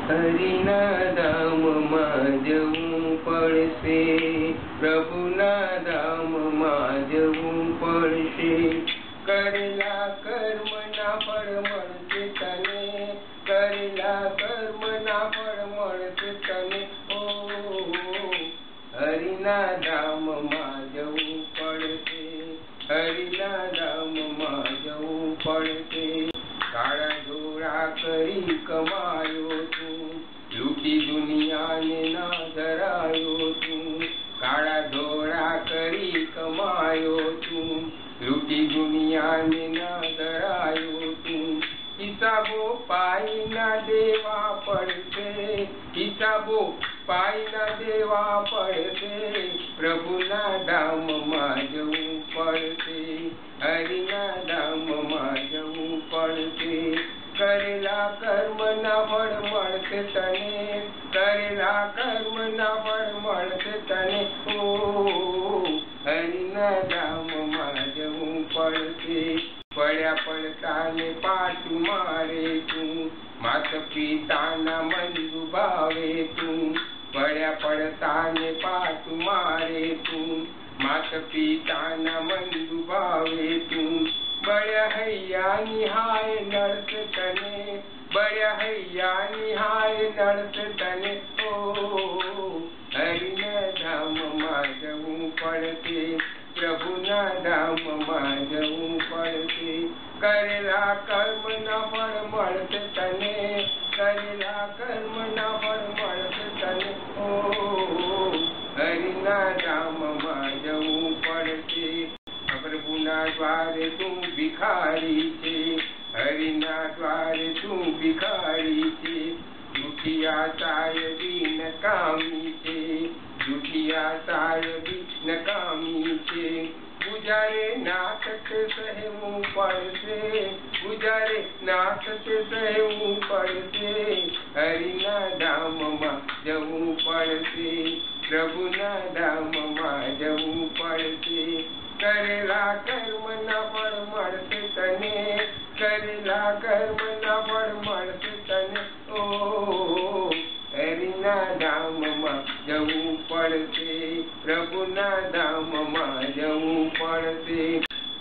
હરિના ધામમાં જવું પડશે, પ્રભુના ધામમાં જવું પડશે. કરેલા કર્મના ફળ મળશે તને, કરેલા કર્મના ફળ મળશે તને. ઓ હરિના ધામમાં જવું પડશે, હરિના ધામમાં જવું પડશે. કાળા ધોળા કરી કમાયો તું, લૂટી દુનિયાને ના ધરાયો તું. કાળા ધોળા કરી કમાયો તું, લૂટી દુનિયાને ના ધરાયો તું. હિસાબો પાઈના દેવા પડશે, હિસાબો પાઈના દેવા પડશે. પ્રભુના ધામમાં જવું પડશે, હરિના ધામમાં જવું પડશે. કરેલા કર્મના ફળ મળશે તને, કરેલા કર્મના ફળ મળશે તને. ઓ હરિના ધામમાં જવું પડશે. પડ્યા પડતાને પાછું મારે તું, માતા પિતાના મન દુભાવે તું. પડ્યા પડતાને પાછું મારે તું, માતા પિતાના મન દુભાવે તું. બળ્યા હૈયાની હાય નડશે તને, બળ્યા હૈયાની હાય નડશે તને. ઓ હરિના ધામમાં જવું પડશે, પ્રભુના ધામમાં જવું પડશે. કરેલા કર્મના ફળ મળશે તને, કરેલા કર્મના ફળ મળશે તને. ઓ હરિના ધામમાં જવું પડશે. પ્રભુના દ્વારે તું ભિખારી છે, હરિના દ્વારે તું ભિખારી છે. જૂઠિયા સાયબી નકામી છે, જૂઠિયા સાયબી નકામી છે. ગુજારે નાથ સહેવું પડશે, ગુજારે નાથ સહેવું પડશે. હરિના ધામમાં જવું પડશે, પ્રભુના ધામમાં જવું પડશે. કરેલા કર્મના ફળ મળશે તને, કરેલા કર્મના ફળ મળશે તને. ઓ હરિના ધામમાં જવું પડશે, પ્રભુના ધામમાં જવું પડશે.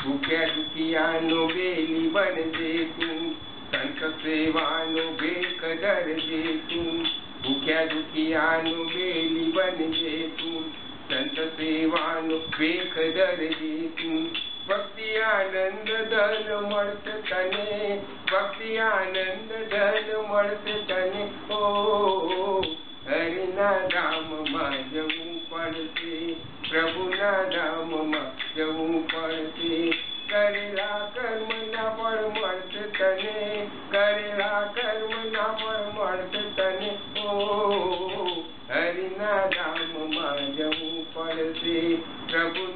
ભૂખ્યા દુખિયાનો બેલી બનજે તું, સંત સેવાનો ભેખ ધરજે તું. ભૂખ્યા દુખિયાનો બેલી બનજે તું, સંત સેવાનો ભેખ ધરજે તું. ભક્તિ આનંદ ધન મળશે તને, ભક્તિ આનંદ ધન મળશે તને. ઓ હરિના ધામમાં જવું પડશે, પ્રભુના ધામમાં જવું પડશે. કરેલા કર્મના ફળ મળશે તને, કરેલા કર્મના ફળ મળશે તને. ઓ હરિના ધામમાં જવું પડશે, પ્રભુ